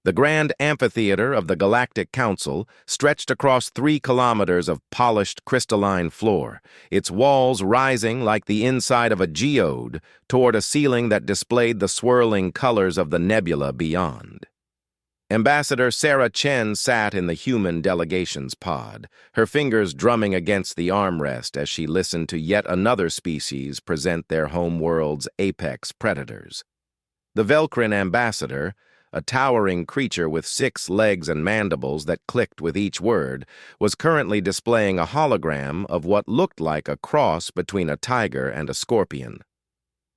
The grand amphitheater of the Galactic Council stretched across 3 kilometers of polished crystalline floor, its walls rising like the inside of a geode toward a ceiling that displayed the swirling colors of the nebula beyond. Ambassador Sarah Chen sat in the human delegation's pod, her fingers drumming against the armrest as she listened to yet another species present their homeworld's apex predators. The Velcrin ambassador, a towering creature with 6 legs and mandibles that clicked with each word, was currently displaying a hologram of what looked like a cross between a tiger and a scorpion.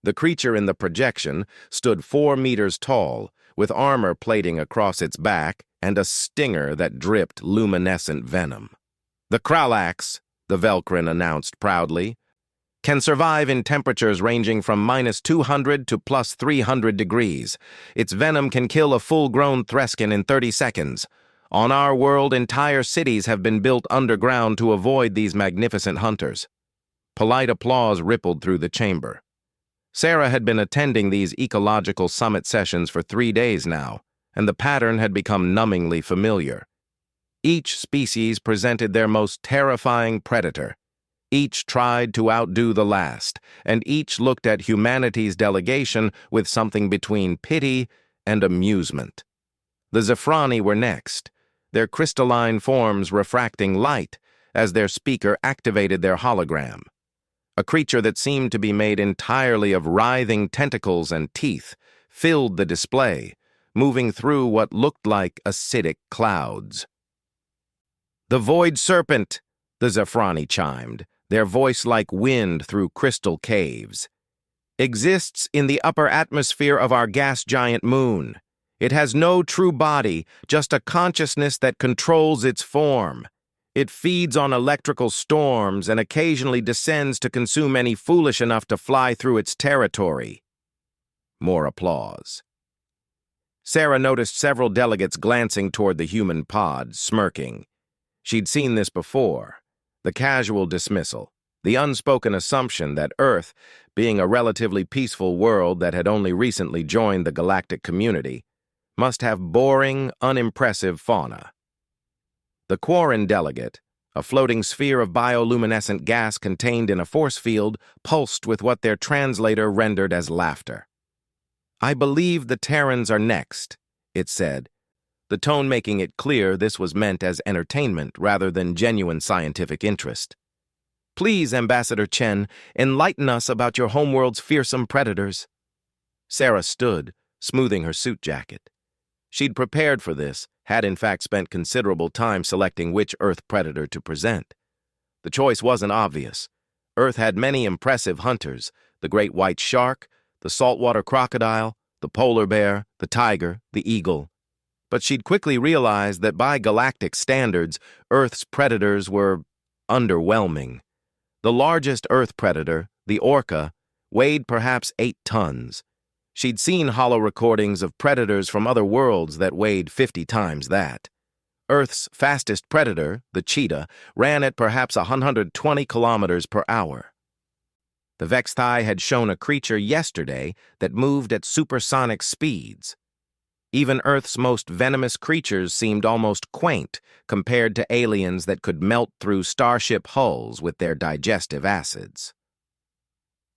The creature in the projection stood 4 meters tall, with armor plating across its back and a stinger that dripped luminescent venom. The Kralax, the Velcrin announced proudly, can survive in temperatures ranging from -200 to +300 degrees. Its venom can kill a full-grown Threskin in 30 seconds. On our world, entire cities have been built underground to avoid these magnificent hunters. Polite applause rippled through the chamber. Sarah had been attending these ecological summit sessions for 3 days now, and the pattern had become numbingly familiar. Each species presented their most terrifying predator. Each tried to outdo the last, and each looked at humanity's delegation with something between pity and amusement. The Zephrani were next, their crystalline forms refracting light as their speaker activated their hologram. A creature that seemed to be made entirely of writhing tentacles and teeth filled the display, moving through what looked like acidic clouds. "The Void Serpent," the Zephrani chimed, their voice like wind through crystal caves, "exists in the upper atmosphere of our gas giant moon. It has no true body, just a consciousness that controls its form. It feeds on electrical storms and occasionally descends to consume any foolish enough to fly through its territory." More applause. Sarah noticed several delegates glancing toward the human pod, smirking. She'd seen this before. The casual dismissal, the unspoken assumption that Earth, being a relatively peaceful world that had only recently joined the galactic community, must have boring, unimpressive fauna. The Quarren delegate, a floating sphere of bioluminescent gas contained in a force field, pulsed with what their translator rendered as laughter. "I believe the Terrans are next," it said, the tone making it clear this was meant as entertainment rather than genuine scientific interest. "Please, Ambassador Chen, enlighten us about your homeworld's fearsome predators." Sarah stood, smoothing her suit jacket. She'd prepared for this, had in fact spent considerable time selecting which Earth predator to present. The choice wasn't obvious. Earth had many impressive hunters: the great white shark, the saltwater crocodile, the polar bear, the tiger, the eagle. But she'd quickly realized that by galactic standards, Earth's predators were underwhelming. The largest Earth predator, the orca, weighed perhaps 8 tons. She'd seen holo recordings of predators from other worlds that weighed 50 times that. Earth's fastest predator, the cheetah, ran at perhaps 120 kilometers per hour. The Vextai had shown a creature yesterday that moved at supersonic speeds. Even Earth's most venomous creatures seemed almost quaint compared to aliens that could melt through starship hulls with their digestive acids.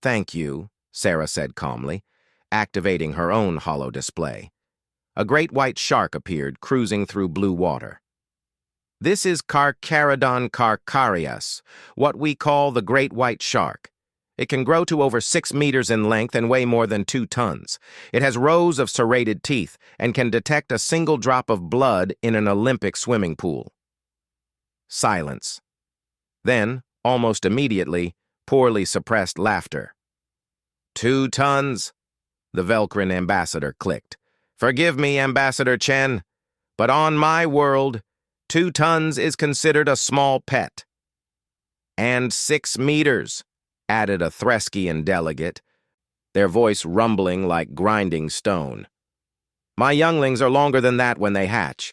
"Thank you," Sarah said calmly, activating her own holo display. A great white shark appeared, cruising through blue water. "This is Carcharodon carcharias, what we call the great white shark. It can grow to over 6 meters in length and weigh more than 2 tons. It has rows of serrated teeth and can detect a single drop of blood in an Olympic swimming pool." Silence. Then, almost immediately, poorly suppressed laughter. 2 tons, the Velcrin ambassador clicked. "Forgive me, Ambassador Chen, but on my world, 2 tons is considered a small pet." "And 6 meters, added a Threskian delegate, their voice rumbling like grinding stone. "My younglings are longer than that when they hatch."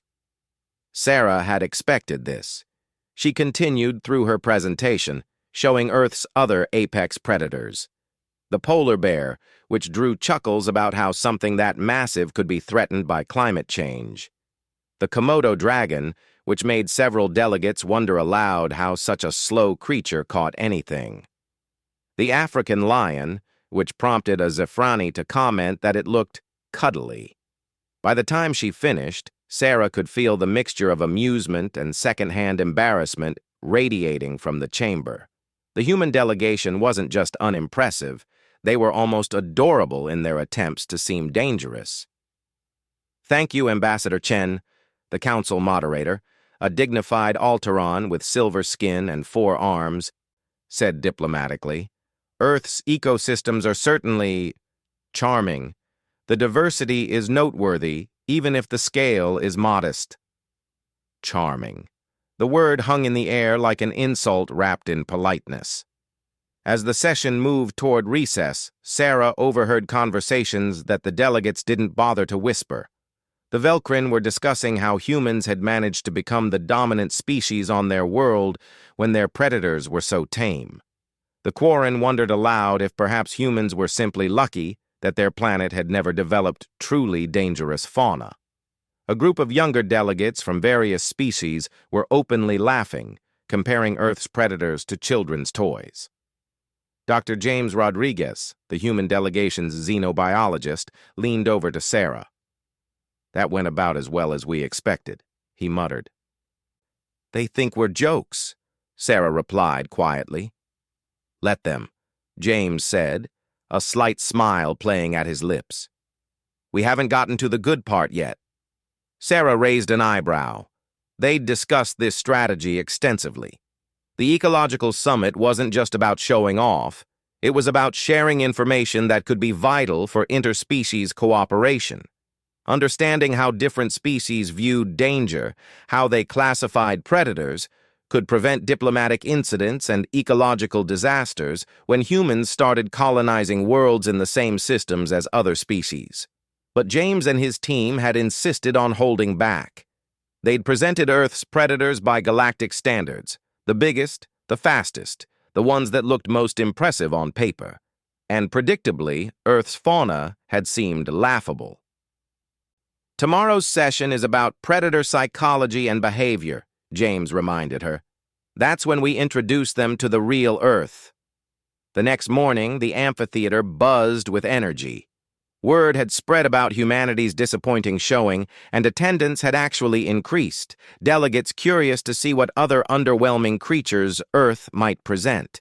Sarah had expected this. She continued through her presentation, showing Earth's other apex predators. the polar bear, which drew chuckles about how something that massive could be threatened by climate change, the Komodo dragon, which made several delegates wonder aloud how such a slow creature caught anything, the African lion, which prompted a Zafrani to comment that it looked cuddly. By the time she finished, Sarah could feel the mixture of amusement and second-hand embarrassment radiating from the chamber. The human delegation wasn't just unimpressive, they were almost adorable in their attempts to seem dangerous. "Thank you, Ambassador Chen," the council moderator, a dignified Alteron with silver skin and 4 arms, said diplomatically. "Earth's ecosystems are certainly charming. The diversity is noteworthy, even if the scale is modest." Charming. The word hung in the air like an insult wrapped in politeness. As the session moved toward recess, Sarah overheard conversations that the delegates didn't bother to whisper. The Velkrin were discussing how humans had managed to become the dominant species on their world when their predators were so tame. The Quarren wondered aloud if perhaps humans were simply lucky that their planet had never developed truly dangerous fauna. A group of younger delegates from various species were openly laughing, comparing Earth's predators to children's toys. Dr. James Rodriguez, the human delegation's xenobiologist, leaned over to Sarah. "That went about as well as we expected," he muttered. "They think we're jokes," Sarah replied quietly. "Let them," James said, a slight smile playing at his lips. "We haven't gotten to the good part yet." Sarah raised an eyebrow. They'd discussed this strategy extensively. The Ecological Summit wasn't just about showing off, it was about sharing information that could be vital for interspecies cooperation. Understanding how different species viewed danger, how they classified predators, could prevent diplomatic incidents and ecological disasters when humans started colonizing worlds in the same systems as other species. But James and his team had insisted on holding back. They'd presented Earth's predators by galactic standards, the biggest, the fastest, the ones that looked most impressive on paper. And predictably, Earth's fauna had seemed laughable. "Tomorrow's session is about predator psychology and behavior," James reminded her. "That's when we introduce them to the real Earth." The next morning, the amphitheater buzzed with energy. Word had spread about humanity's disappointing showing, and attendance had actually increased, delegates curious to see what other underwhelming creatures Earth might present.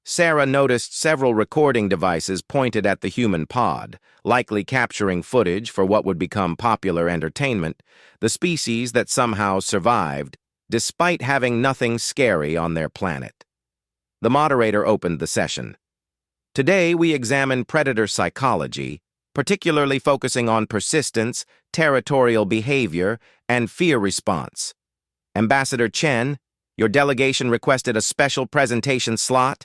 Sarah noticed several recording devices pointed at the human pod, likely capturing footage for what would become popular entertainment, the species that somehow survived, despite having nothing scary on their planet. The moderator opened the session. "Today we examine predator psychology, particularly focusing on persistence, territorial behavior, and fear response. Ambassador Chen, your delegation requested a special presentation slot?"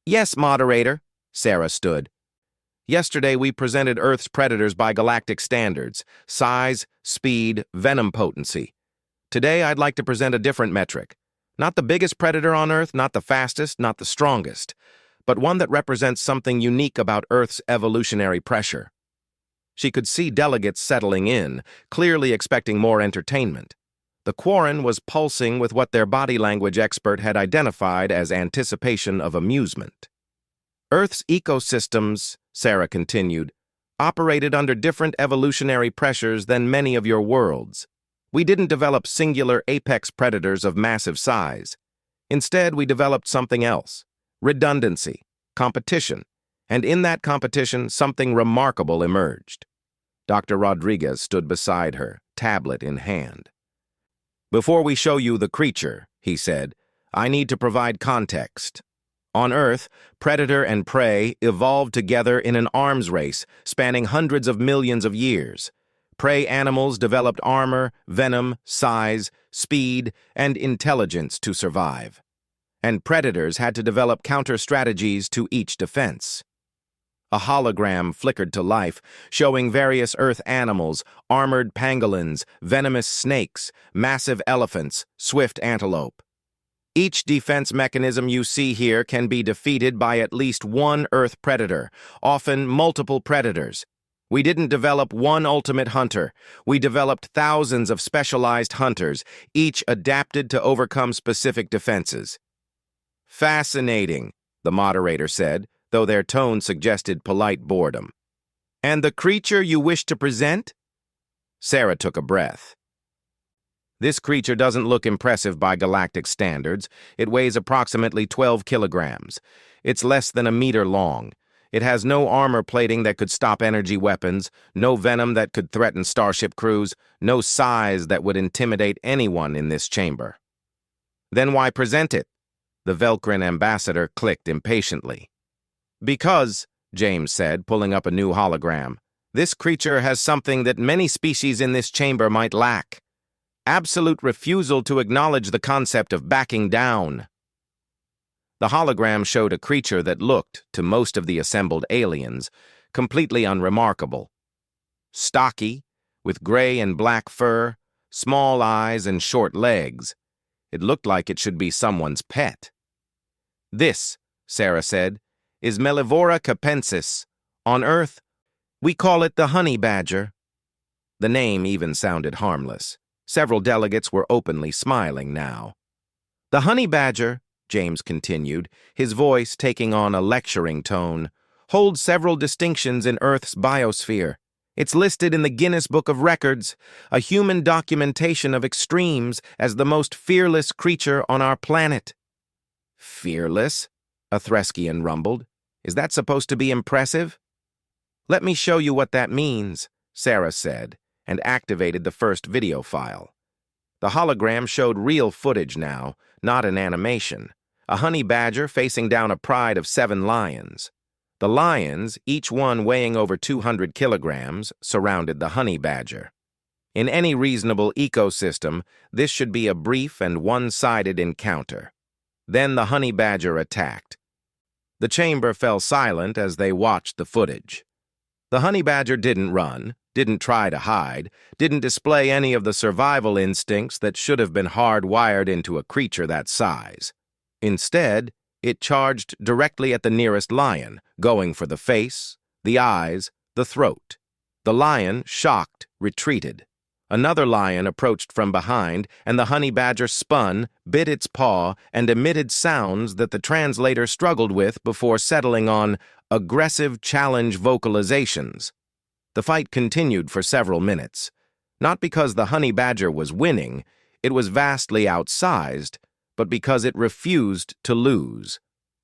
"Yes, moderator," Sarah stood. "Yesterday we presented Earth's predators by galactic standards, size, speed, venom potency. Today I'd like to present a different metric. Not the biggest predator on Earth, not the fastest, not the strongest, but one that represents something unique about Earth's evolutionary pressure." She could see delegates settling in, clearly expecting more entertainment. The Quarren was pulsing with what their body language expert had identified as anticipation of amusement. "Earth's ecosystems," Sarah continued, "operated under different evolutionary pressures than many of your worlds. We didn't develop singular apex predators of massive size. Instead, we developed something else: redundancy, competition, and in that competition, something remarkable emerged." Dr. Rodriguez stood beside her, tablet in hand. "Before we show you the creature," he said, "I need to provide context. On Earth, predator and prey evolved together in an arms race spanning hundreds of millions of years. Prey animals developed armor, venom, size, speed, and intelligence to survive. And predators had to develop counter-strategies to each defense." A hologram flickered to life, showing various Earth animals, armored pangolins, venomous snakes, massive elephants, swift antelope. Each defense mechanism you see here can be defeated by at least one Earth predator, often multiple predators. We didn't develop one ultimate hunter. We developed thousands of specialized hunters, each adapted to overcome specific defenses. Fascinating, the moderator said, though their tone suggested polite boredom. And the creature you wish to present? Sarah took a breath. This creature doesn't look impressive by galactic standards. It weighs approximately 12 kilograms. It's less than a meter long. It has no armor plating that could stop energy weapons, no venom that could threaten starship crews, no size that would intimidate anyone in this chamber. Then why present it? The Velcrin ambassador clicked impatiently. Because, James said, pulling up a new hologram, this creature has something that many species in this chamber might lack. Absolute refusal to acknowledge the concept of backing down. The hologram showed a creature that looked, to most of the assembled aliens, completely unremarkable. Stocky, with gray and black fur, small eyes, and short legs. It looked like it should be someone's pet. This, Sarah said, is Mellivora capensis. On Earth, we call it the honey badger. The name even sounded harmless. Several delegates were openly smiling now. The honey badger, James continued, his voice taking on a lecturing tone, holds several distinctions in Earth's biosphere. It's listed in the Guinness Book of Records, a human documentation of extremes, as the most fearless creature on our planet. Fearless? A Threskian rumbled. Is that supposed to be impressive? Let me show you what that means, Sarah said, and activated the first video file. The hologram showed real footage now, not an animation. A honey badger facing down a pride of 7 lions. The lions, each one weighing over 200 kilograms, surrounded the honey badger. In any reasonable ecosystem, this should be a brief and one-sided encounter. Then the honey badger attacked. The chamber fell silent as they watched the footage. The honey badger didn't run, didn't try to hide, didn't display any of the survival instincts that should have been hardwired into a creature that size. Instead, it charged directly at the nearest lion, going for the face, the eyes, the throat. The lion, shocked, retreated. Another lion approached from behind, and the honey badger spun, bit its paw, and emitted sounds that the translator struggled with before settling on aggressive challenge vocalizations. The fight continued for several minutes. Not because the honey badger was winning, it was vastly outsized, but because it refused to lose.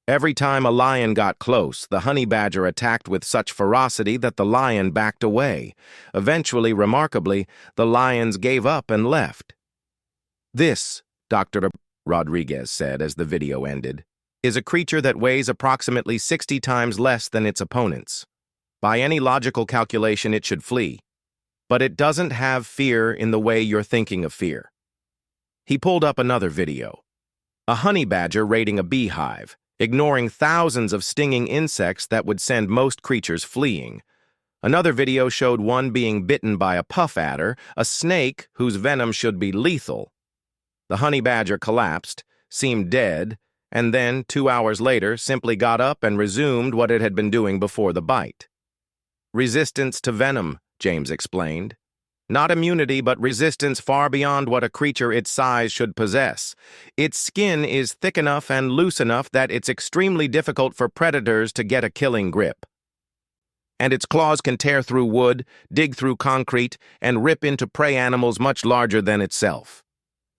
Every time a lion got close, the honey badger attacked with such ferocity that the lion backed away. Eventually, remarkably, the lions gave up and left. This, Dr. Rodriguez said as the video ended, is a creature that weighs approximately 60 times less than its opponents. By any logical calculation, it should flee. But it doesn't have fear in the way you're thinking of fear. He pulled up another video. A honey badger raiding a beehive, ignoring thousands of stinging insects that would send most creatures fleeing. Another video showed one being bitten by a puff adder, a snake whose venom should be lethal. The honey badger collapsed, seemed dead, and then, 2 hours later, simply got up and resumed what it had been doing before the bite. Resistance to venom, James explained. Not immunity, but resistance far beyond what a creature its size should possess. Its skin is thick enough and loose enough that it's extremely difficult for predators to get a killing grip. And its claws can tear through wood, dig through concrete, and rip into prey animals much larger than itself.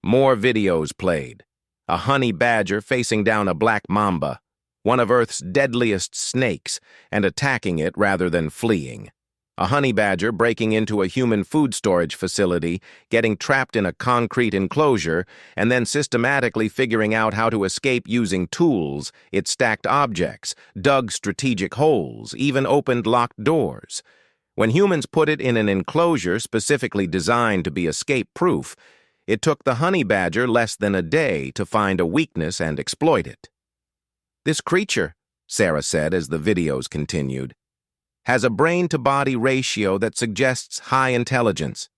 More videos played. A honey badger facing down a black mamba, one of Earth's deadliest snakes, and attacking it rather than fleeing. A honey badger breaking into a human food storage facility, getting trapped in a concrete enclosure, and then systematically figuring out how to escape using tools. It stacked objects, dug strategic holes, even opened locked doors. When humans put it in an enclosure specifically designed to be escape-proof, it took the honey badger less than a day to find a weakness and exploit it. This creature, Sarah said as the videos continued, has a brain-to-body ratio that suggests high intelligence.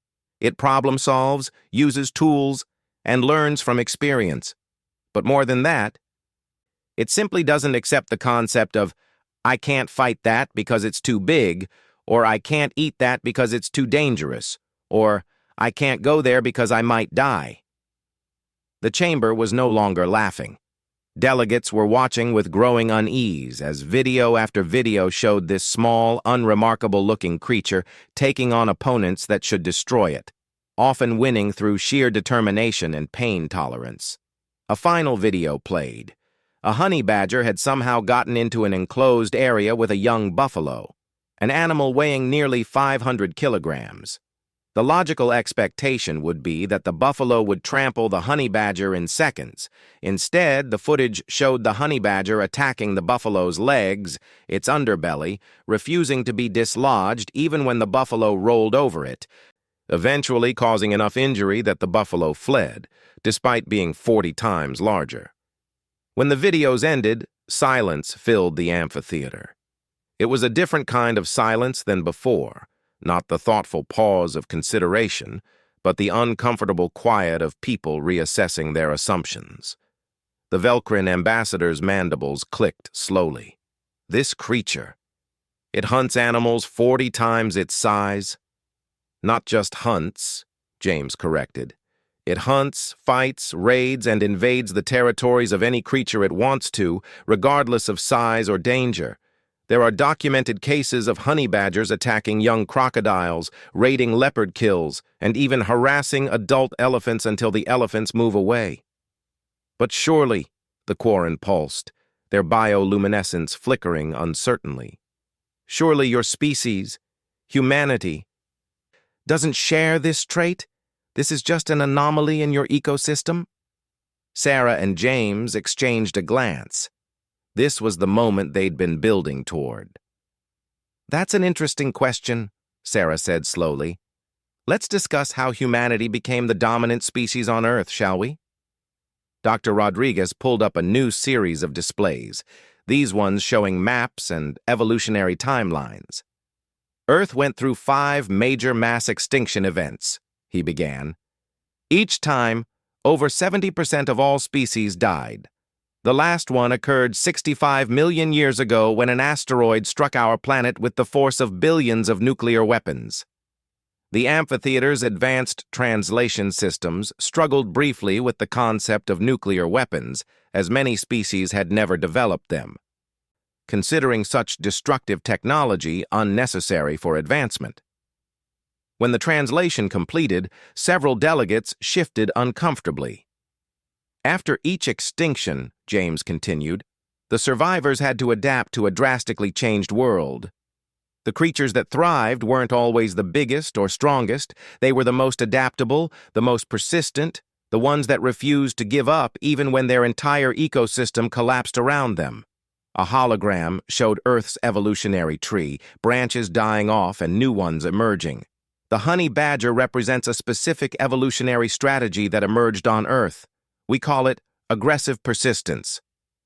It problem solves, uses tools, and learns from experience. But more than that, it simply doesn't accept the concept of, I can't fight that because it's too big, or I can't eat that because it's too dangerous, or I can't go there because I might die. The chamber was no longer laughing. Delegates were watching with growing unease as video after video showed this small, unremarkable-looking creature taking on opponents that should destroy it, often winning through sheer determination and pain tolerance. A final video played. A honey badger had somehow gotten into an enclosed area with a young buffalo, an animal weighing nearly 500 kilograms. The logical expectation would be that the buffalo would trample the honey badger in seconds. Instead, the footage showed the honey badger attacking the buffalo's legs, its underbelly, refusing to be dislodged even when the buffalo rolled over it, eventually causing enough injury that the buffalo fled, despite being 40 times larger. When the videos ended, silence filled the amphitheater. It was a different kind of silence than before, not the thoughtful pause of consideration, but the uncomfortable quiet of people reassessing their assumptions. The Velcrin ambassador's mandibles clicked slowly. This creature. It hunts animals 40 times its size. Not just hunts, James corrected. It hunts, fights, raids, and invades the territories of any creature it wants to, regardless of size or danger. There are documented cases of honey badgers attacking young crocodiles, raiding leopard kills, and even harassing adult elephants until the elephants move away. But surely, the Quarren pulsed, their bioluminescence flickering uncertainly. Surely your species, humanity, doesn't share this trait? This is just an anomaly in your ecosystem? Sarah and James exchanged a glance. This was the moment they'd been building toward. That's an interesting question, Sarah said slowly. Let's discuss how humanity became the dominant species on Earth, shall we? Dr. Rodriguez pulled up a new series of displays, these ones showing maps and evolutionary timelines. Earth went through 5 major mass extinction events, he began. Each time, over 70% of all species died. The last one occurred 65 million years ago when an asteroid struck our planet with the force of billions of nuclear weapons. The amphitheater's advanced translation systems struggled briefly with the concept of nuclear weapons, as many species had never developed them, considering such destructive technology unnecessary for advancement. When the translation completed, several delegates shifted uncomfortably. After each extinction, James continued, the survivors had to adapt to a drastically changed world. The creatures that thrived weren't always the biggest or strongest. They were the most adaptable, the most persistent, the ones that refused to give up even when their entire ecosystem collapsed around them. A hologram showed Earth's evolutionary tree, branches dying off and new ones emerging. The honey badger represents a specific evolutionary strategy that emerged on Earth. We call it aggressive persistence.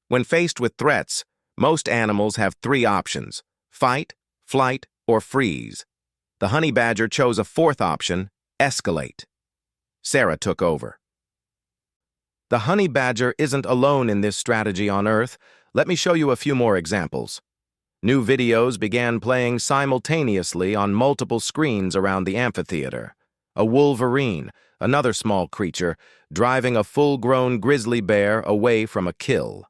When faced with threats, most animals have 3 options: fight, flight, or freeze. The honey badger chose a 4th option: escalate. Sarah took over. The honey badger isn't alone in this strategy on Earth. Let me show you a few more examples. New videos began playing simultaneously on multiple screens around the amphitheater. A wolverine, another small creature, driving a full-grown grizzly bear away from a kill.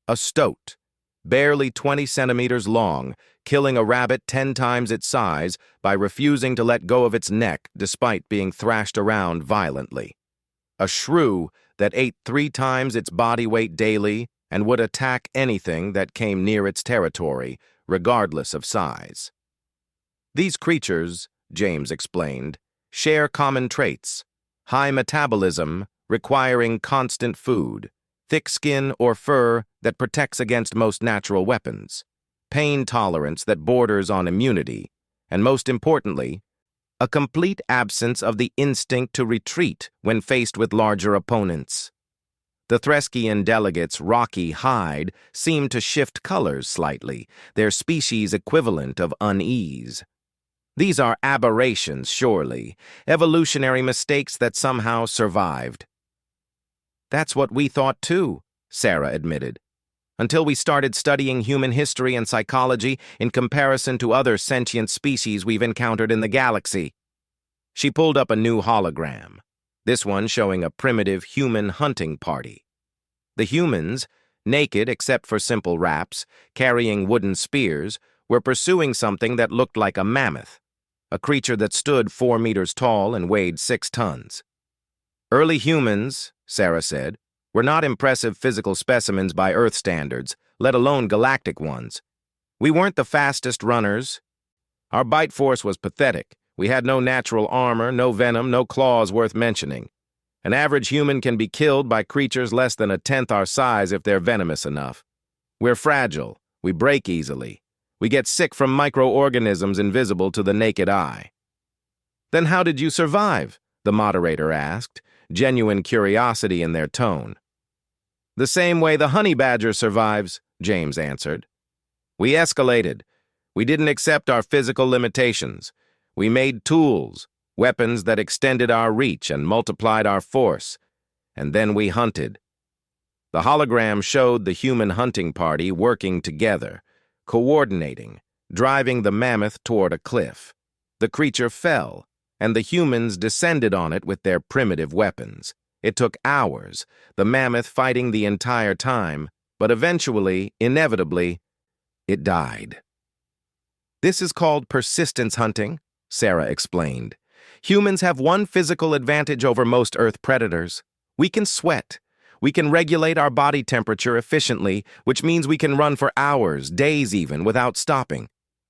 A stoat, barely 20 centimeters long, killing a rabbit 10 times its size by refusing to let go of its neck despite being thrashed around violently. A shrew that ate 3 times its body weight daily and would attack anything that came near its territory, regardless of size. These creatures, James explained, share common traits: high metabolism, requiring constant food, thick skin or fur that protects against most natural weapons, pain tolerance that borders on immunity, and most importantly, a complete absence of the instinct to retreat when faced with larger opponents. The Threskian delegates' rocky hide seemed to shift colors slightly, their species equivalent of unease. These are aberrations, surely, evolutionary mistakes that somehow survived. That's what we thought too, Sarah admitted, until we started studying human history and psychology in comparison to other sentient species we've encountered in the galaxy. She pulled up a new hologram, this one showing a primitive human hunting party. The humans, naked except for simple wraps, carrying wooden spears, were pursuing something that looked like a mammoth, a creature that stood 4 meters tall and weighed 6 tons. Early humans, Sarah said, were not impressive physical specimens by Earth standards, let alone galactic ones. We weren't the fastest runners. Our bite force was pathetic. We had no natural armor, no venom, no claws worth mentioning. An average human can be killed by creatures less than 1/10 our size if they're venomous enough. We're fragile. We break easily. We get sick from microorganisms invisible to the naked eye. Then how did you survive? The moderator asked, genuine curiosity in their tone. The same way the honey badger survives, James answered. We escalated. We didn't accept our physical limitations. We made tools, weapons that extended our reach and multiplied our force. And then we hunted. The hologram showed the human hunting party working together, coordinating, driving the mammoth toward a cliff. The creature fell, and the humans descended on it with their primitive weapons. It took hours, the mammoth fighting the entire time, but eventually, inevitably, it died. This is called persistence hunting, Sarah explained. Humans have one physical advantage over most Earth predators. We can sweat. We can regulate our body temperature efficiently, which means we can run for hours, days even, without stopping.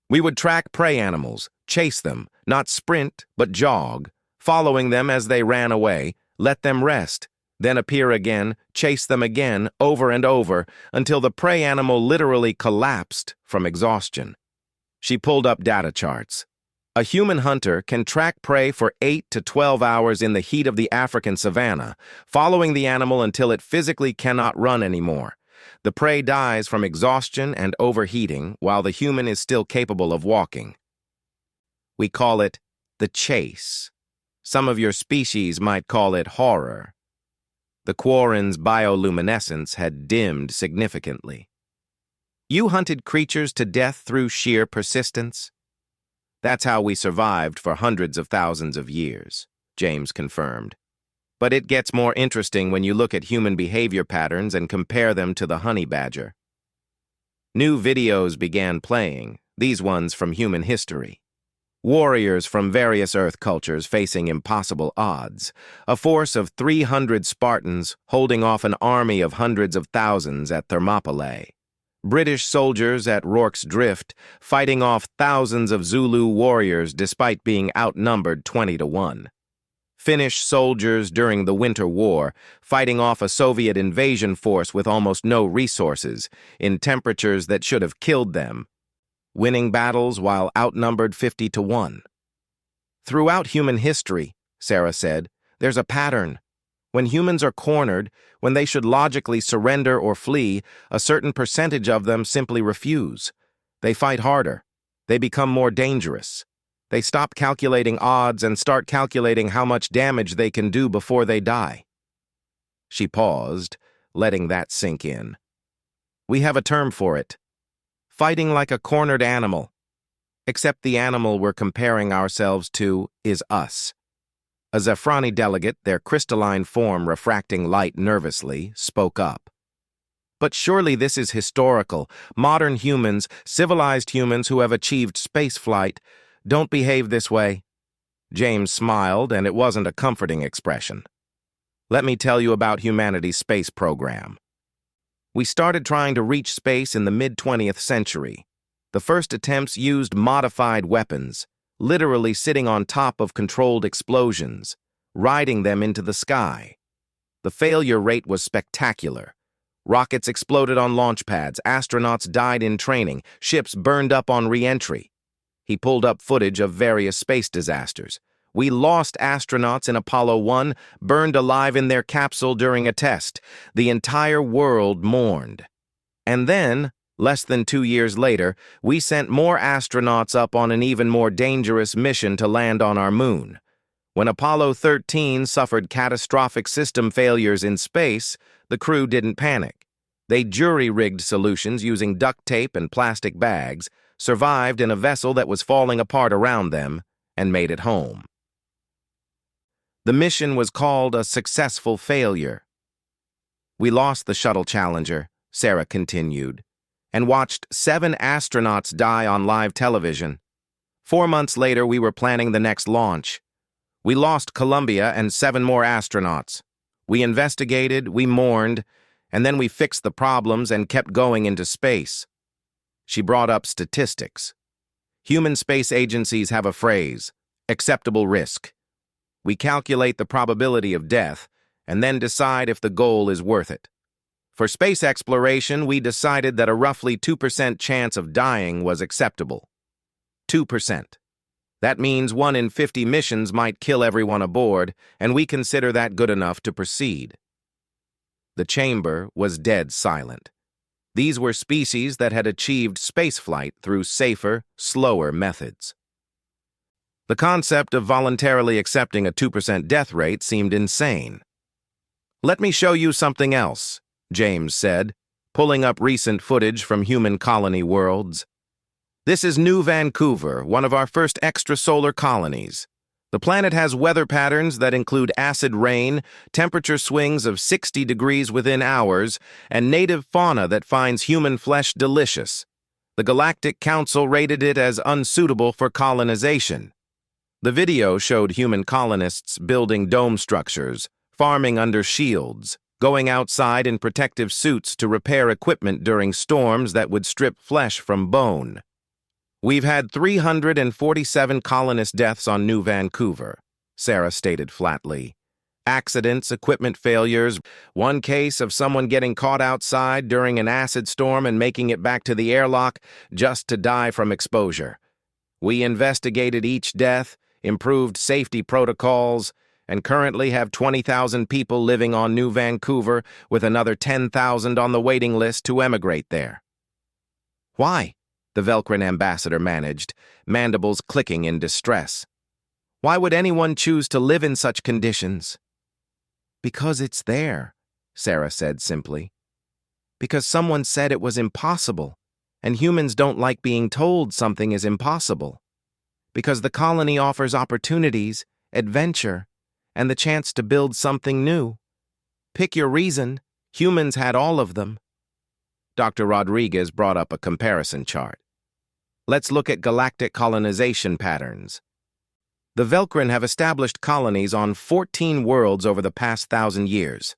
We would track prey animals, chase them, not sprint, but jog, following them as they ran away, let them rest, then appear again, chase them again, over and over, until the prey animal literally collapsed from exhaustion. She pulled up data charts. A human hunter can track prey for 8 to 12 hours in the heat of the African savanna, following the animal until it physically cannot run anymore. The prey dies from exhaustion and overheating, while the human is still capable of walking. We call it the chase. Some of your species might call it horror. The quarren's bioluminescence had dimmed significantly. You hunted creatures to death through sheer persistence? That's how we survived for hundreds of thousands of years, James confirmed. But it gets more interesting when you look at human behavior patterns and compare them to the honey badger. New videos began playing, these ones from human history. Warriors from various Earth cultures facing impossible odds. A force of 300 Spartans holding off an army of hundreds of thousands at Thermopylae. British soldiers at Rorke's Drift fighting off thousands of Zulu warriors despite being outnumbered 20-1. Finnish soldiers during the Winter War fighting off a Soviet invasion force with almost no resources in temperatures that should have killed them, winning battles while outnumbered 50-1. Throughout human history, Sarah said, there's a pattern. When humans are cornered, when they should logically surrender or flee, a certain percentage of them simply refuse. They fight harder. They become more dangerous. They stop calculating odds and start calculating how much damage they can do before they die. She paused, letting that sink in. We have a term for it. Fighting like a cornered animal. Except the animal we're comparing ourselves to is us. A Zafrani delegate, their crystalline form refracting light nervously, spoke up. But surely this is historical. Modern humans, civilized humans who have achieved spaceflight, don't behave this way. James smiled, and it wasn't a comforting expression. Let me tell you about humanity's space program. We started trying to reach space in the mid-20th century. The first attempts used modified weapons, literally sitting on top of controlled explosions, riding them into the sky. The failure rate was spectacular. Rockets exploded on launch pads, astronauts died in training, ships burned up on re-entry. He pulled up footage of various space disasters. We lost astronauts in Apollo 1, burned alive in their capsule during a test. The entire world mourned. And then, less than 2 years later, we sent more astronauts up on an even more dangerous mission to land on our moon. When Apollo 13 suffered catastrophic system failures in space, the crew didn't panic. They jury-rigged solutions using duct tape and plastic bags, survived in a vessel that was falling apart around them, and made it home. The mission was called a successful failure. We lost the shuttle Challenger, Sarah continued, and watched 7 astronauts die on live television. 4 months later, we were planning the next launch. We lost Columbia and 7 more astronauts. We investigated, we mourned, and then we fixed the problems and kept going into space. She brought up statistics. Human space agencies have a phrase, acceptable risk. We calculate the probability of death and then decide if the goal is worth it. For space exploration, we decided that a roughly 2% chance of dying was acceptable. 2%. That means 1 in 50 missions might kill everyone aboard, and we consider that good enough to proceed. The chamber was dead silent. These were species that had achieved spaceflight through safer, slower methods. The concept of voluntarily accepting a 2% death rate seemed insane. "Let me show you something else," James said, pulling up recent footage from human colony worlds. "This is New Vancouver, one of our first extrasolar colonies. The planet has weather patterns that include acid rain, temperature swings of 60 degrees within hours, and native fauna that finds human flesh delicious. The Galactic Council rated it as unsuitable for colonization." The video showed human colonists building dome structures, farming under shields, going outside in protective suits to repair equipment during storms that would strip flesh from bone. "We've had 347 colonist deaths on New Vancouver," Sarah stated flatly. "Accidents, equipment failures, one case of someone getting caught outside during an acid storm and making it back to the airlock just to die from exposure. We investigated each death, improved safety protocols, and currently have 20,000 people living on New Vancouver with another 10,000 on the waiting list to emigrate there." "Why?" the Velcrin ambassador managed, mandibles clicking in distress. "Why would anyone choose to live in such conditions?" "Because it's there," Sarah said simply. "Because someone said it was impossible, and humans don't like being told something is impossible. Because the colony offers opportunities, adventure, and the chance to build something new. Pick your reason, humans had all of them." Dr. Rodriguez brought up a comparison chart. "Let's look at galactic colonization patterns. The Velcrin have established colonies on 14 worlds over the past 1,000 years.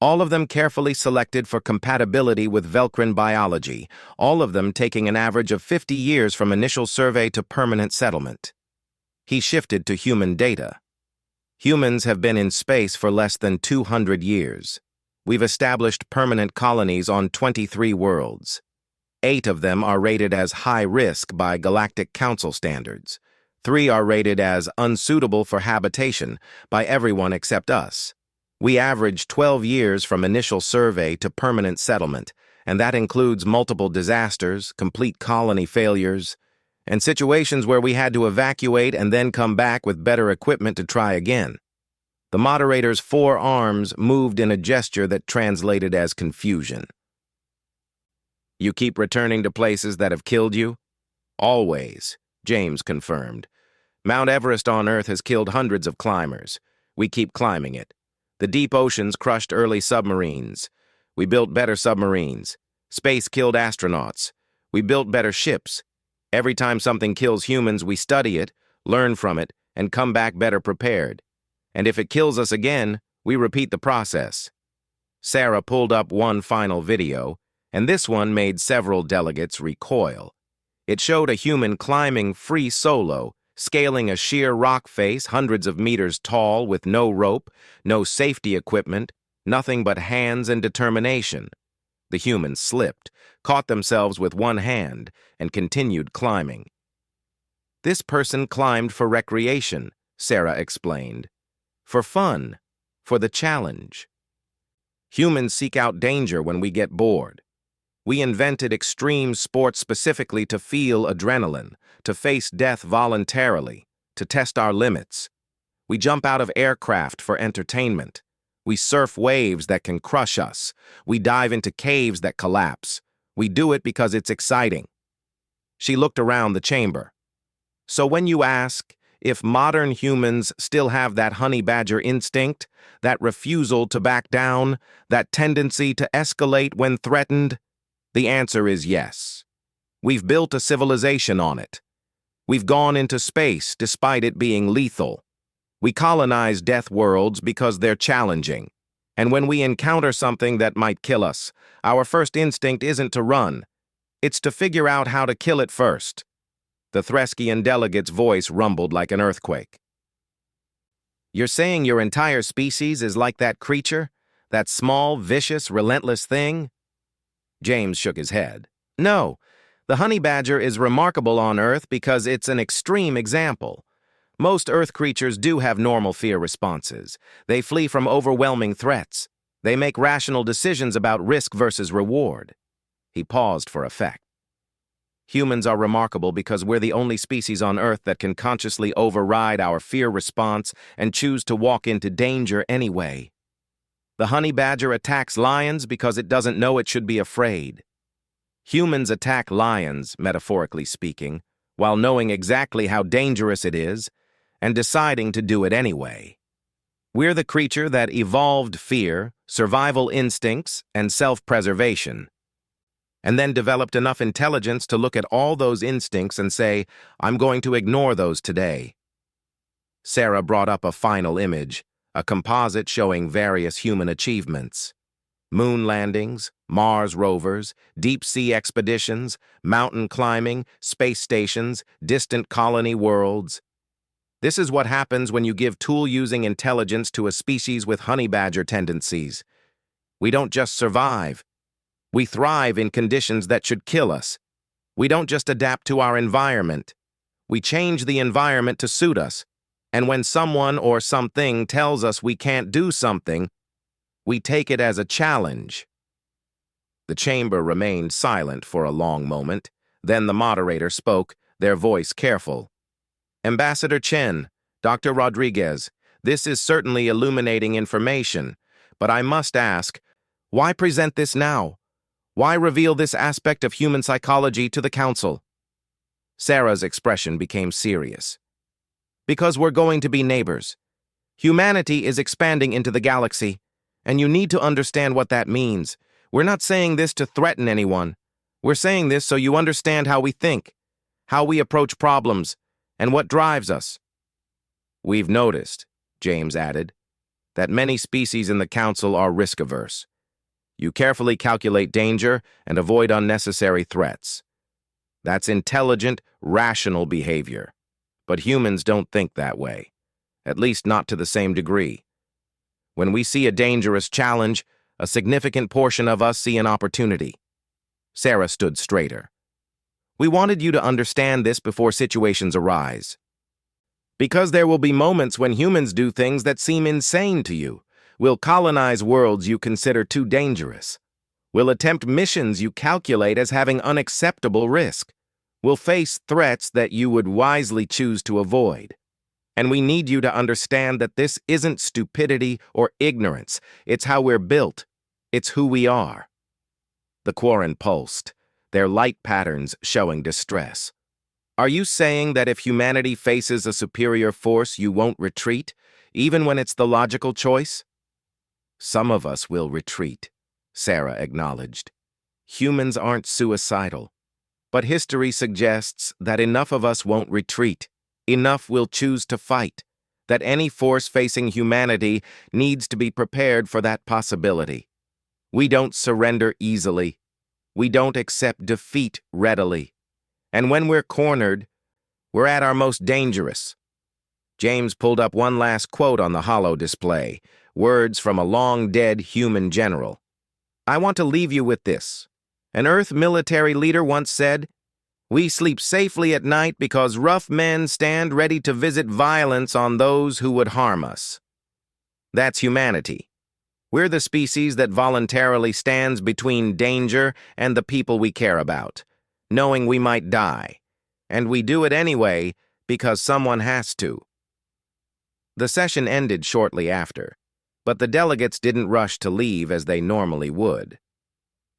All of them carefully selected for compatibility with Velcrin biology, all of them taking an average of 50 years from initial survey to permanent settlement." He shifted to human data. "Humans have been in space for less than 200 years. We've established permanent colonies on 23 worlds. 8 of them are rated as high risk by Galactic Council standards. 3 are rated as unsuitable for habitation by everyone except us. We average 12 years from initial survey to permanent settlement, and that includes multiple disasters, complete colony failures, and situations where we had to evacuate and then come back with better equipment to try again." The moderator's 4 arms moved in a gesture that translated as confusion. "You keep returning to places that have killed you?" "Always," James confirmed. "Mount Everest on Earth has killed hundreds of climbers. We keep climbing it. The deep oceans crushed early submarines. We built better submarines. Space killed astronauts. We built better ships. Every time something kills humans, we study it, learn from it, and come back better prepared. And if it kills us again, we repeat the process." Sarah pulled up one final video, and this one made several delegates recoil. It showed a human climbing free solo, scaling a sheer rock face hundreds of meters tall with no rope, no safety equipment, nothing but hands and determination. The humans slipped, caught themselves with one hand, and continued climbing. "This person climbed for recreation," Sarah explained. "For fun, for the challenge. Humans seek out danger when we get bored. We invented extreme sports specifically to feel adrenaline, to face death voluntarily, to test our limits. We jump out of aircraft for entertainment. We surf waves that can crush us. We dive into caves that collapse. We do it because it's exciting. She looked around the chamber. So when you ask if modern humans still have that honey badger instinct, that refusal to back down, that tendency to escalate when threatened, the answer is yes. We've built a civilization on it. We've gone into space despite it being lethal. We colonize death worlds because they're challenging. And when we encounter something that might kill us, our first instinct isn't to run. It's to figure out how to kill it first. The Threskian delegate's voice rumbled like an earthquake. You're saying your entire species is like that creature? That small, vicious, relentless thing? James shook his head. No, the honey badger is remarkable on Earth because it's an extreme example. Most Earth creatures do have normal fear responses. They flee from overwhelming threats. They make rational decisions about risk versus reward. He paused for effect. Humans are remarkable because we're the only species on Earth that can consciously override our fear response and choose to walk into danger anyway. The honey badger attacks lions because it doesn't know it should be afraid. Humans attack lions, metaphorically speaking, while knowing exactly how dangerous it is and deciding to do it anyway. We're the creature that evolved fear, survival instincts, and self-preservation, and then developed enough intelligence to look at all those instincts and say, I'm going to ignore those today. Sarah brought up a final image, a composite showing various human achievements. Moon landings, Mars rovers, deep-sea expeditions, mountain climbing, space stations, distant colony worlds. This is what happens when you give tool-using intelligence to a species with honey badger tendencies. We don't just survive. We thrive in conditions that should kill us. We don't just adapt to our environment. We change the environment to suit us. And when someone or something tells us we can't do something, we take it as a challenge. The chamber remained silent for a long moment. Then the moderator spoke, their voice careful. Ambassador Chen, Dr. Rodriguez, this is certainly illuminating information, but I must ask, why present this now? Why reveal this aspect of human psychology to the Council? Sarah's expression became serious. Because we're going to be neighbors. Humanity is expanding into the galaxy, and you need to understand what that means. We're not saying this to threaten anyone. We're saying this so you understand how we think, how we approach problems, and what drives us. We've noticed, James added, that many species in the Council are risk-averse. You carefully calculate danger and avoid unnecessary threats. That's intelligent, rational behavior. But humans don't think that way, at least not to the same degree. When we see a dangerous challenge, a significant portion of us see an opportunity. Sarah stood straighter. We wanted you to understand this before situations arise. Because there will be moments when humans do things that seem insane to you. We'll colonize worlds you consider too dangerous. We'll attempt missions you calculate as having unacceptable risk. We'll face threats that you would wisely choose to avoid. And we need you to understand that this isn't stupidity or ignorance. It's how we're built. It's who we are. The Quarren pulsed, their light patterns showing distress. Are you saying that if humanity faces a superior force, you won't retreat, even when it's the logical choice? Some of us will retreat, Sarah acknowledged. Humans aren't suicidal. But history suggests that enough of us won't retreat. Enough will choose to fight. That any force facing humanity needs to be prepared for that possibility. We don't surrender easily. We don't accept defeat readily. And when we're cornered, we're at our most dangerous. James pulled up one last quote on the holo display, words from a long-dead human general. I want to leave you with this. An Earth military leader once said, "We sleep safely at night because rough men stand ready to visit violence on those who would harm us." That's humanity. We're the species that voluntarily stands between danger and the people we care about, knowing we might die. And we do it anyway because someone has to. The session ended shortly after, but the delegates didn't rush to leave as they normally would.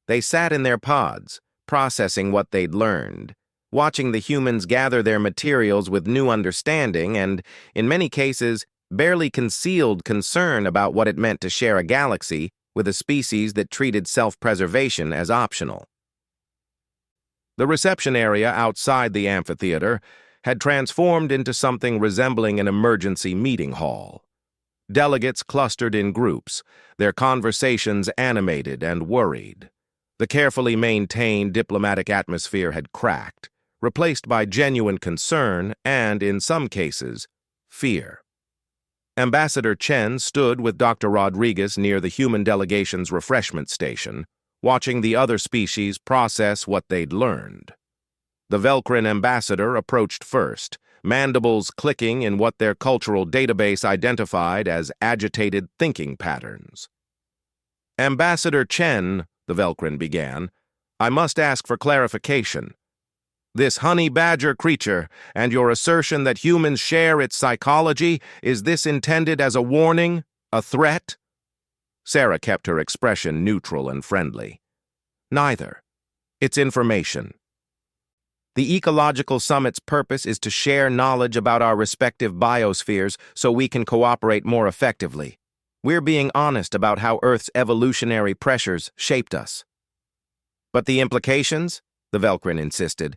They sat in their pods, processing what they'd learned, watching the humans gather their materials with new understanding and, in many cases, barely concealed concern about what it meant to share a galaxy with a species that treated self-preservation as optional. The reception area outside the amphitheater had transformed into something resembling an emergency meeting hall. Delegates clustered in groups, their conversations animated and worried. The carefully maintained diplomatic atmosphere had cracked, replaced by genuine concern and, in some cases, fear. Ambassador Chen stood with Dr. Rodriguez near the human delegation's refreshment station, watching the other species process what they'd learned. The Velcrin ambassador approached first, mandibles clicking in what their cultural database identified as agitated thinking patterns. "Ambassador Chen," the Velcrin began, "I must ask for clarification. This honey badger creature and your assertion that humans share its psychology, is this intended as a warning, a threat?" Sarah kept her expression neutral and friendly. "Neither. It's information. The Ecological Summit's purpose is to share knowledge about our respective biospheres so we can cooperate more effectively. We're being honest about how Earth's evolutionary pressures shaped us." "But the implications?" the Velcrin insisted.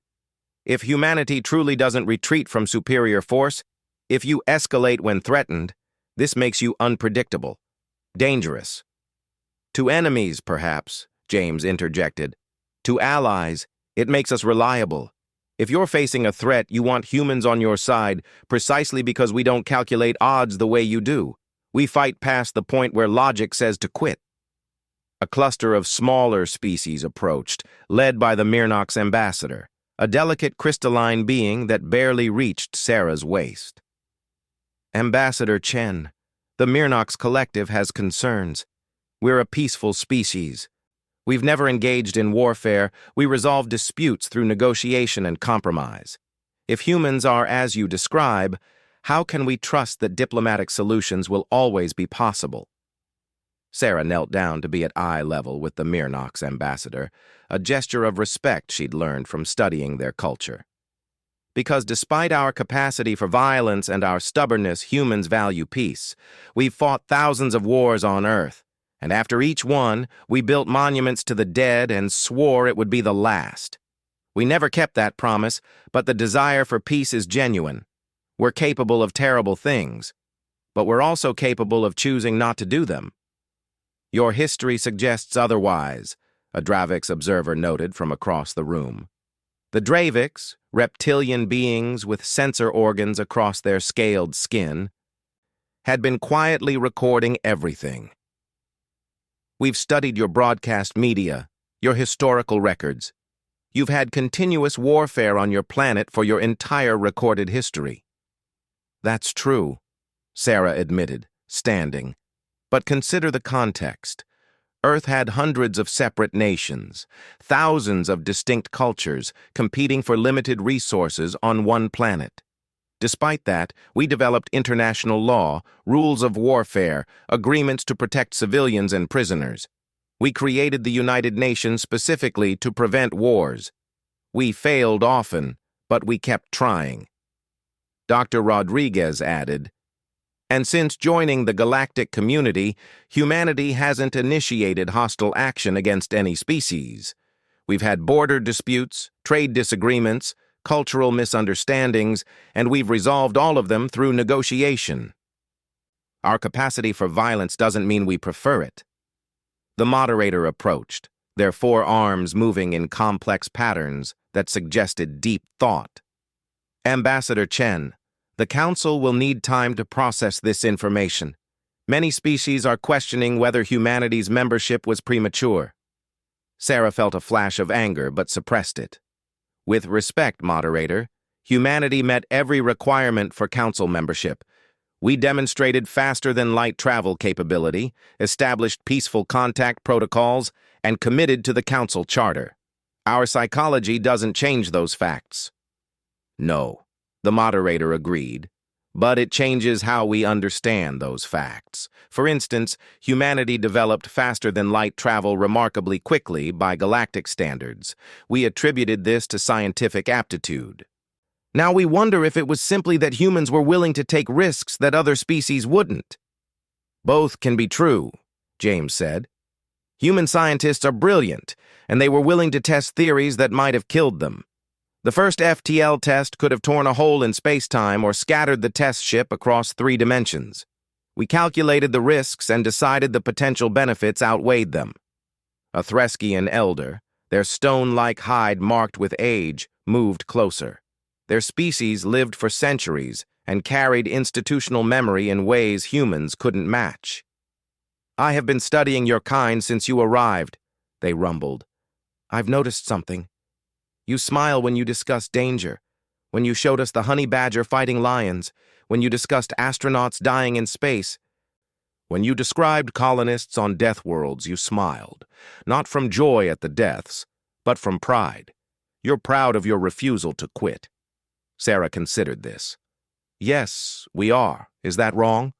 "If humanity truly doesn't retreat from superior force, if you escalate when threatened, this makes you unpredictable, dangerous." "To enemies, perhaps," James interjected. "To allies, it makes us reliable. If you're facing a threat, you want humans on your side precisely because we don't calculate odds the way you do. We fight past the point where logic says to quit." A cluster of smaller species approached, led by the Myrnox ambassador, a delicate crystalline being that barely reached Sarah's waist. "Ambassador Chen, the Myrnox Collective has concerns. We're a peaceful species. We've never engaged in warfare. We resolve disputes through negotiation and compromise. If humans are as you describe, how can we trust that diplomatic solutions will always be possible?" Sarah knelt down to be at eye level with the Myrnox ambassador, a gesture of respect she'd learned from studying their culture. "Because despite our capacity for violence and our stubbornness, humans value peace. We've fought thousands of wars on Earth, and after each one, we built monuments to the dead and swore it would be the last. We never kept that promise, but the desire for peace is genuine. We're capable of terrible things, but we're also capable of choosing not to do them." "Your history suggests otherwise," a Dravix observer noted from across the room. The Dravix, reptilian beings with sensor organs across their scaled skin, had been quietly recording everything. "We've studied your broadcast media, your historical records. You've had continuous warfare on your planet for your entire recorded history." "That's true," Sarah admitted, standing. "But consider the context. Earth had hundreds of separate nations, thousands of distinct cultures competing for limited resources on one planet. Despite that, we developed international law, rules of warfare, agreements to protect civilians and prisoners. We created the United Nations specifically to prevent wars. We failed often, but we kept trying." Dr. Rodriguez added, "And since joining the galactic community, humanity hasn't initiated hostile action against any species. We've had border disputes, trade disagreements, cultural misunderstandings, and we've resolved all of them through negotiation. Our capacity for violence doesn't mean we prefer it." The moderator approached, their four arms moving in complex patterns that suggested deep thought. "Ambassador Chen, the Council will need time to process this information. Many species are questioning whether humanity's membership was premature." Sarah felt a flash of anger but suppressed it. "With respect, moderator, humanity met every requirement for Council membership. We demonstrated faster-than-light travel capability, established peaceful contact protocols, and committed to the Council Charter. Our psychology doesn't change those facts." "No," the moderator agreed. But it changes how we understand those facts. For instance, humanity developed faster than light travel remarkably quickly by galactic standards. We attributed this to scientific aptitude. Now we wonder if it was simply that humans were willing to take risks that other species wouldn't. Both can be true, James said. Human scientists are brilliant, and they were willing to test theories that might have killed them. The first FTL test could have torn a hole in space-time or scattered the test ship across 3 dimensions. We calculated the risks and decided the potential benefits outweighed them. A Threskian elder, their stone-like hide marked with age, moved closer. Their species lived for centuries and carried institutional memory in ways humans couldn't match. "I have been studying your kind since you arrived," they rumbled. "I've noticed something. You smile when you discuss danger, when you showed us the honey badger fighting lions, when you discussed astronauts dying in space. When you described colonists on death worlds, you smiled, not from joy at the deaths, but from pride. You're proud of your refusal to quit." Sarah considered this. "Yes, we are. Is that wrong?"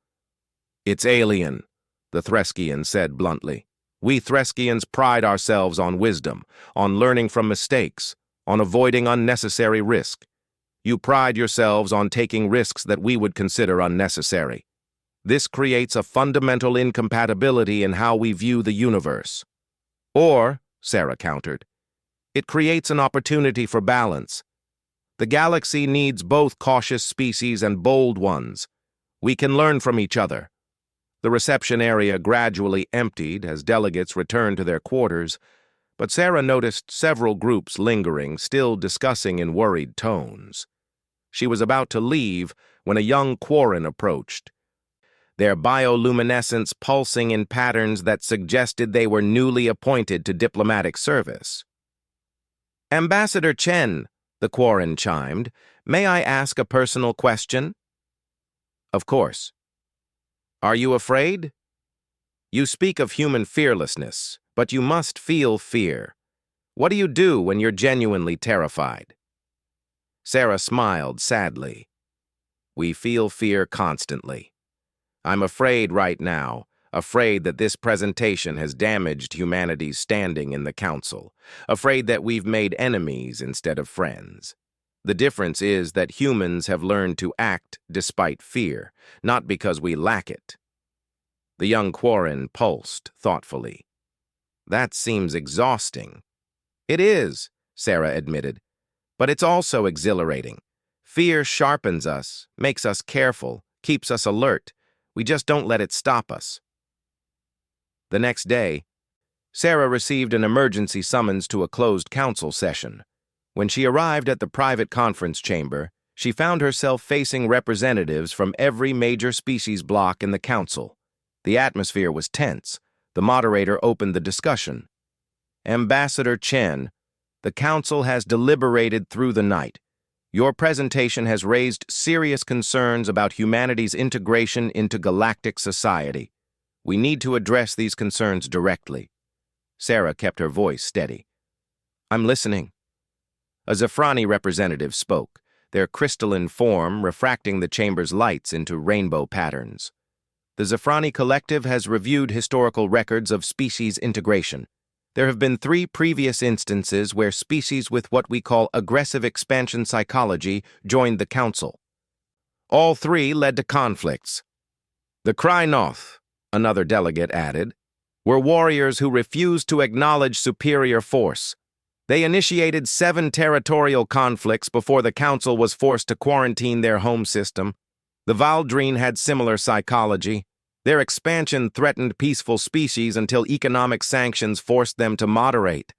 "It's alien," the Threskian said bluntly. "We Threskians pride ourselves on wisdom, on learning from mistakes, on avoiding unnecessary risk. You pride yourselves on taking risks that we would consider unnecessary. This creates a fundamental incompatibility in how we view the universe." "Or," Sarah countered, "it creates an opportunity for balance. The galaxy needs both cautious species and bold ones. We can learn from each other." The reception area gradually emptied as delegates returned to their quarters, but Sarah noticed several groups lingering, still discussing in worried tones. She was about to leave when a young Quarren approached, their bioluminescence pulsing in patterns that suggested they were newly appointed to diplomatic service. "Ambassador Chen," the Quarren chimed, "may I ask a personal question?" "Of course." "Are you afraid? You speak of human fearlessness, but you must feel fear. What do you do when you're genuinely terrified?" Sarah smiled sadly. "We feel fear constantly. I'm afraid right now, afraid that this presentation has damaged humanity's standing in the Council, afraid that we've made enemies instead of friends. The difference is that humans have learned to act despite fear, not because we lack it." The young Quarren pulsed thoughtfully. "That seems exhausting." "It is," Sarah admitted, "but it's also exhilarating. Fear sharpens us, makes us careful, keeps us alert. We just don't let it stop us." The next day, Sarah received an emergency summons to a closed council session. When she arrived at the private conference chamber, she found herself facing representatives from every major species block in the council. The atmosphere was tense. The moderator opened the discussion. "Ambassador Chen, the council has deliberated through the night. Your presentation has raised serious concerns about humanity's integration into galactic society. We need to address these concerns directly." Sarah kept her voice steady. "I'm listening." A Zafrani representative spoke, their crystalline form refracting the chamber's lights into rainbow patterns. "The Zafrani Collective has reviewed historical records of species integration. There have been 3 previous instances where species with what we call aggressive expansion psychology joined the Council. All 3 led to conflicts. The Krynoth," another delegate added, "were warriors who refused to acknowledge superior force. They initiated 7 territorial conflicts before the Council was forced to quarantine their home system. The Valdrine had similar psychology. Their expansion threatened peaceful species until economic sanctions forced them to moderate."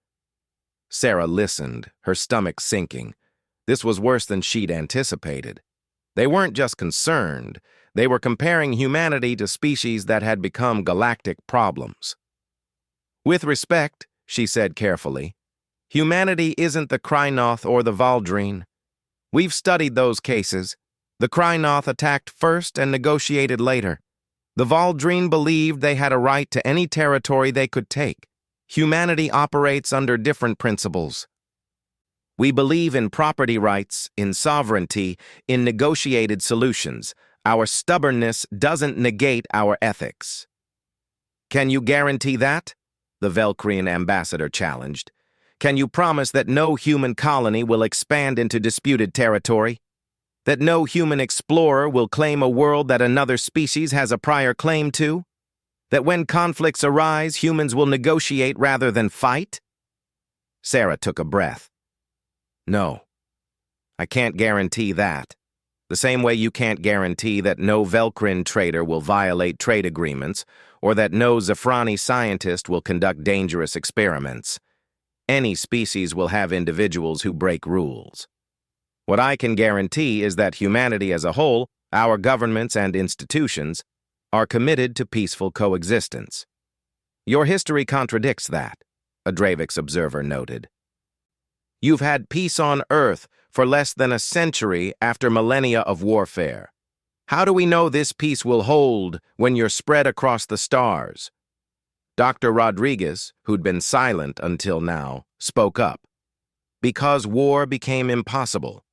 Sarah listened, her stomach sinking. This was worse than she'd anticipated. They weren't just concerned. They were comparing humanity to species that had become galactic problems. "With respect," she said carefully, "humanity isn't the Krynoth or the Valdrine. We've studied those cases. The Krynoth attacked first and negotiated later. The Valdrine believed they had a right to any territory they could take. Humanity operates under different principles." We believe in property rights, in sovereignty, in negotiated solutions. Our stubbornness doesn't negate our ethics. Can you guarantee that? The Velcrian ambassador challenged. Can you promise that no human colony will expand into disputed territory? That no human explorer will claim a world that another species has a prior claim to? That when conflicts arise, humans will negotiate rather than fight? Sarah took a breath. No, I can't guarantee that. The same way you can't guarantee that no Velcrin trader will violate trade agreements or that no Zafrani scientist will conduct dangerous experiments. Any species will have individuals who break rules. What I can guarantee is that humanity as a whole, our governments and institutions, are committed to peaceful coexistence. Your history contradicts that, a Dravix observer noted. You've had peace on Earth for less than a century after millennia of warfare. How do we know this peace will hold when you're spread across the stars? Dr. Rodriguez, who'd been silent until now, spoke up. Because war became impossible.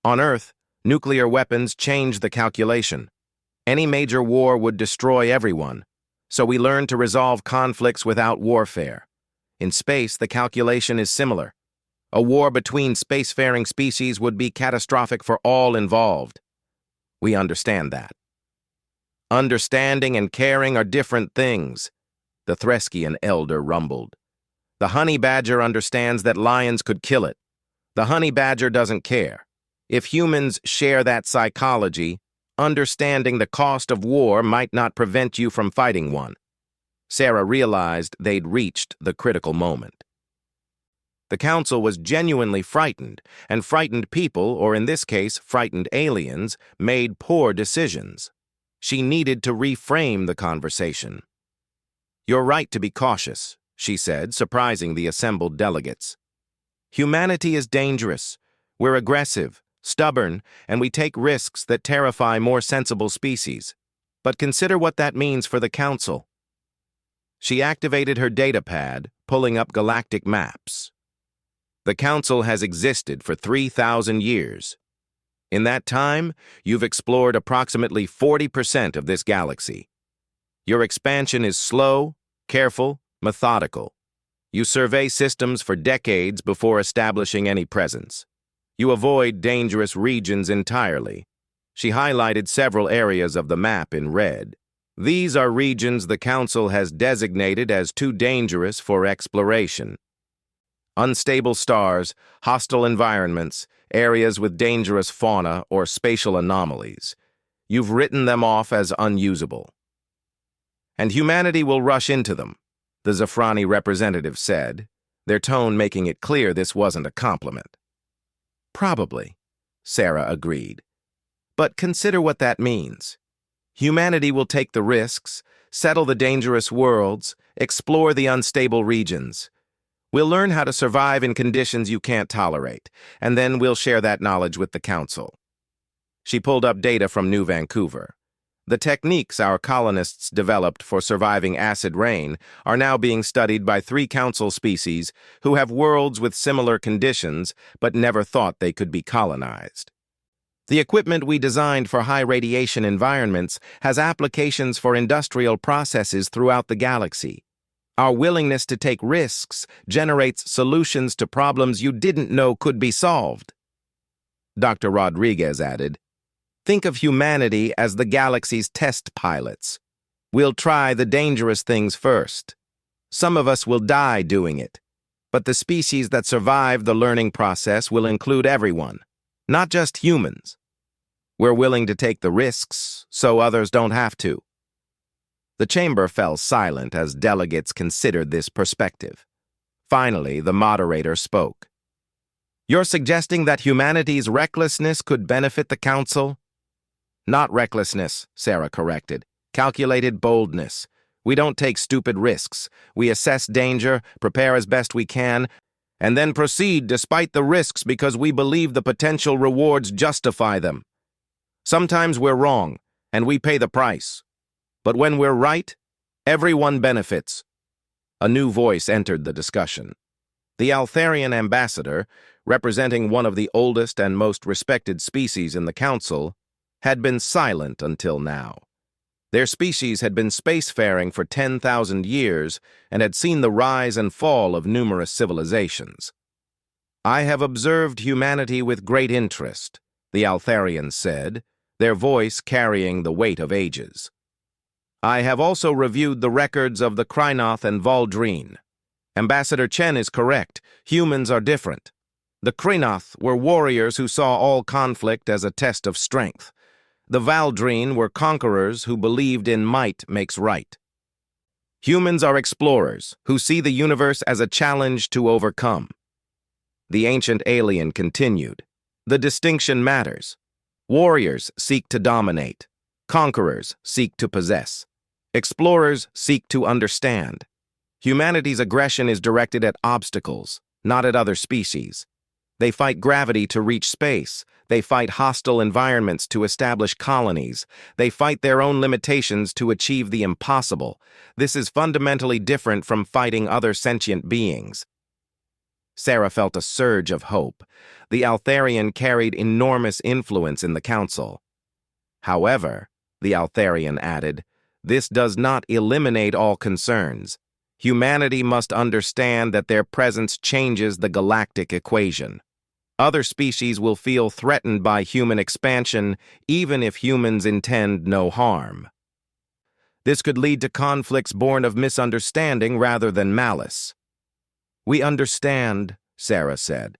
On Earth, nuclear weapons changed the calculation. Any major war would destroy everyone, so we learned to resolve conflicts without warfare. In space, the calculation is similar. A war between spacefaring species would be catastrophic for all involved. We understand that. Understanding and caring are different things, the Threskian elder rumbled. The honey badger understands that lions could kill it. The honey badger doesn't care. If humans share that psychology, understanding the cost of war might not prevent you from fighting one. Sarah realized they'd reached the critical moment. The council was genuinely frightened, and frightened people, or in this case, frightened aliens, made poor decisions. She needed to reframe the conversation. You're right to be cautious, she said, surprising the assembled delegates. Humanity is dangerous. We're aggressive, stubborn, and we take risks that terrify more sensible species. But consider what that means for the council. She activated her datapad, pulling up galactic maps. The council has existed for 3,000 years. In that time, you've explored approximately 40% of this galaxy. Your expansion is slow, careful, methodical. You survey systems for decades before establishing any presence. You avoid dangerous regions entirely. She highlighted several areas of the map in red. These are regions the Council has designated as too dangerous for exploration. Unstable stars, hostile environments, areas with dangerous fauna or spatial anomalies. You've written them off as unusable. And humanity will rush into them, the Zafrani representative said, their tone making it clear this wasn't a compliment. Probably, Sarah agreed. But consider what that means. Humanity will take the risks, settle the dangerous worlds, explore the unstable regions. We'll learn how to survive in conditions you can't tolerate, and then we'll share that knowledge with the Council. She pulled up data from New Vancouver. The techniques our colonists developed for surviving acid rain are now being studied by 3 Council species who have worlds with similar conditions but never thought they could be colonized. The equipment we designed for high radiation environments has applications for industrial processes throughout the galaxy. Our willingness to take risks generates solutions to problems you didn't know could be solved. Dr. Rodriguez added, think of humanity as the galaxy's test pilots. We'll try the dangerous things first. Some of us will die doing it, but the species that survive the learning process will include everyone, not just humans. We're willing to take the risks so others don't have to. The chamber fell silent as delegates considered this perspective. Finally, the moderator spoke. You're suggesting that humanity's recklessness could benefit the Council? Not recklessness, Sarah corrected. Calculated boldness. We don't take stupid risks. We assess danger, prepare as best we can, and then proceed despite the risks because we believe the potential rewards justify them. Sometimes we're wrong, and we pay the price. But when we're right, everyone benefits. A new voice entered the discussion. The Altharian ambassador, representing one of the oldest and most respected species in the Council, had been silent until now. Their species had been spacefaring for 10,000 years and had seen the rise and fall of numerous civilizations. "I have observed humanity with great interest," the Altharians said, their voice carrying the weight of ages. "I have also reviewed the records of the Krynoth and Valdreen. Ambassador Chen is correct. Humans are different. The Krynoth were warriors who saw all conflict as a test of strength. The Valdreen were conquerors who believed in might makes right. Humans are explorers who see the universe as a challenge to overcome." The ancient alien continued. "The distinction matters. Warriors seek to dominate. Conquerors seek to possess. Explorers seek to understand. Humanity's aggression is directed at obstacles, not at other species. They fight gravity to reach space. They fight hostile environments to establish colonies. They fight their own limitations to achieve the impossible. This is fundamentally different from fighting other sentient beings." Sarah felt a surge of hope. The Altharian carried enormous influence in the Council. "However," the Altharian added, "this does not eliminate all concerns. Humanity must understand that their presence changes the galactic equation. Other species will feel threatened by human expansion, even if humans intend no harm. This could lead to conflicts born of misunderstanding rather than malice." "We understand," Sarah said.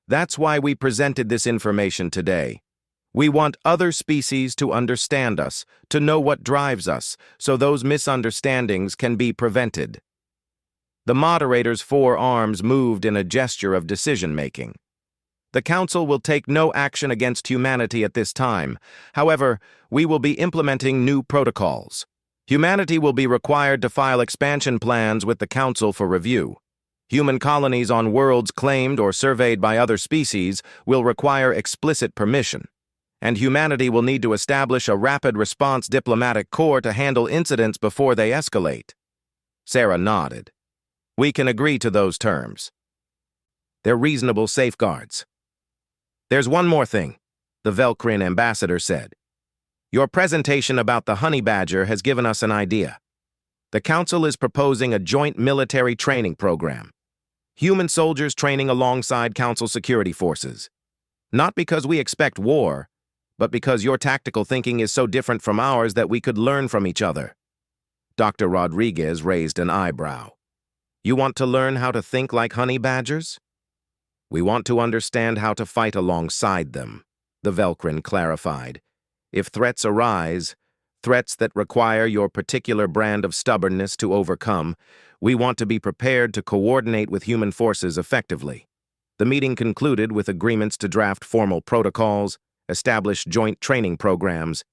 "That's why we presented this information today. We want other species to understand us, to know what drives us, so those misunderstandings can be prevented." The moderator's four arms moved in a gesture of decision-making. "The Council will take no action against humanity at this time. However, we will be implementing new protocols. Humanity will be required to file expansion plans with the Council for review. Human colonies on worlds claimed or surveyed by other species will require explicit permission. And humanity will need to establish a rapid response diplomatic corps to handle incidents before they escalate." Sarah nodded. "We can agree to those terms. They're reasonable safeguards." "There's one more thing," the Velkrin ambassador said. "Your presentation about the honey badger has given us an idea. The Council is proposing a joint military training program. Human soldiers training alongside Council security forces. Not because we expect war, but because your tactical thinking is so different from ours that we could learn from each other." Dr. Rodriguez raised an eyebrow. "You want to learn how to think like honey badgers?" "We want to understand how to fight alongside them," the Velkrin clarified. "If threats arise, threats that require your particular brand of stubbornness to overcome, we want to be prepared to coordinate with human forces effectively." The meeting concluded with agreements to draft formal protocols, establish joint training programs,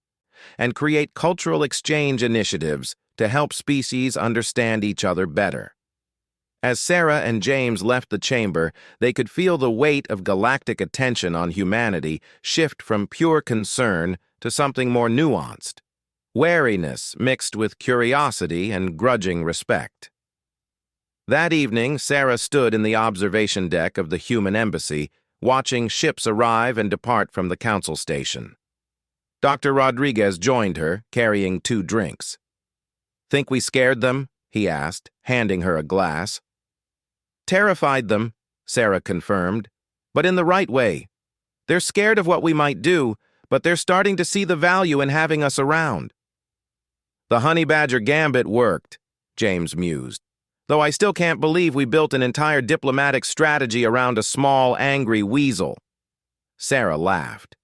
and create cultural exchange initiatives to help species understand each other better. As Sarah and James left the chamber, they could feel the weight of galactic attention on humanity shift from pure concern to something more nuanced, wariness mixed with curiosity and grudging respect. That evening, Sarah stood in the observation deck of the human embassy, watching ships arrive and depart from the Council station. Dr. Rodriguez joined her, carrying 2 drinks. "Think we scared them?" he asked, handing her a glass. "Terrified them," Sarah confirmed, "but in the right way. They're scared of what we might do, but they're starting to see the value in having us around." "The honey badger gambit worked," James mused, "though I still can't believe we built an entire diplomatic strategy around a small, angry weasel." Sarah laughed.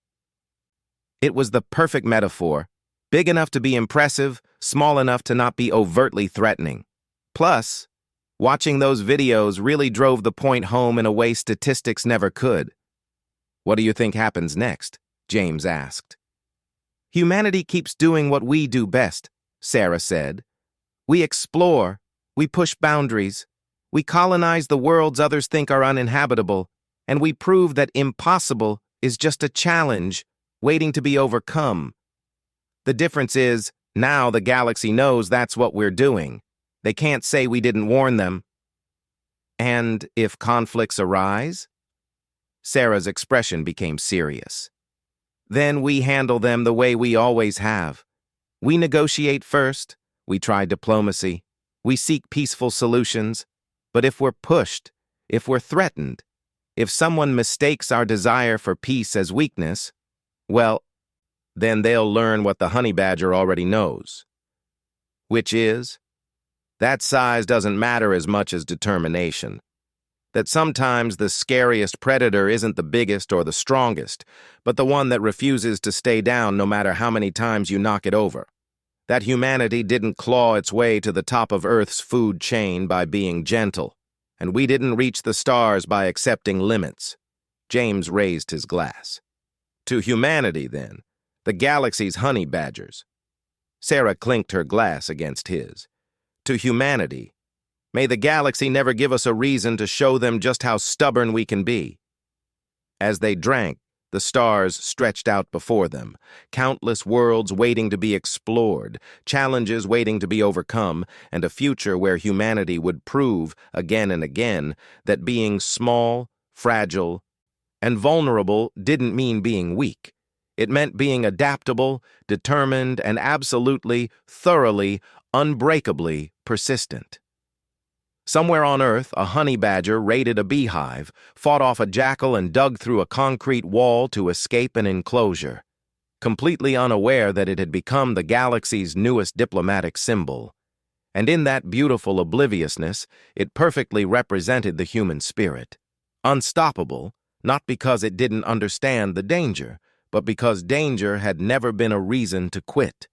"It was the perfect metaphor, big enough to be impressive, small enough to not be overtly threatening. Plus, watching those videos really drove the point home in a way statistics never could." "What do you think happens next?" James asked. "Humanity keeps doing what we do best," Sarah said. "We explore, we push boundaries, we colonize the worlds others think are uninhabitable, and we prove that impossible is just a challenge waiting to be overcome. The difference is, now the galaxy knows that's what we're doing. They can't say we didn't warn them." "And if conflicts arise?" Sarah's expression became serious. Then we handle them the way we always have. We negotiate first, we try diplomacy, we seek peaceful solutions, but if we're pushed, if we're threatened, if someone mistakes our desire for peace as weakness, well, then they'll learn what the honey badger already knows. Which is, that size doesn't matter as much as determination. That sometimes the scariest predator isn't the biggest or the strongest, but the one that refuses to stay down no matter how many times you knock it over. That humanity didn't claw its way to the top of Earth's food chain by being gentle, and we didn't reach the stars by accepting limits. James raised his glass. To humanity, then, the galaxy's honey badgers. Sarah clinked her glass against his. To humanity, may the galaxy never give us a reason to show them just how stubborn we can be. As they drank, the stars stretched out before them, countless worlds waiting to be explored, challenges waiting to be overcome, and a future where humanity would prove, again and again, that being small, fragile, and vulnerable didn't mean being weak. It meant being adaptable, determined, and absolutely, thoroughly, unbreakably persistent. Somewhere on Earth, a honey badger raided a beehive, fought off a jackal, and dug through a concrete wall to escape an enclosure, completely unaware that it had become the galaxy's newest diplomatic symbol. And in that beautiful obliviousness, it perfectly represented the human spirit. Unstoppable, not because it didn't understand the danger, but because danger had never been a reason to quit.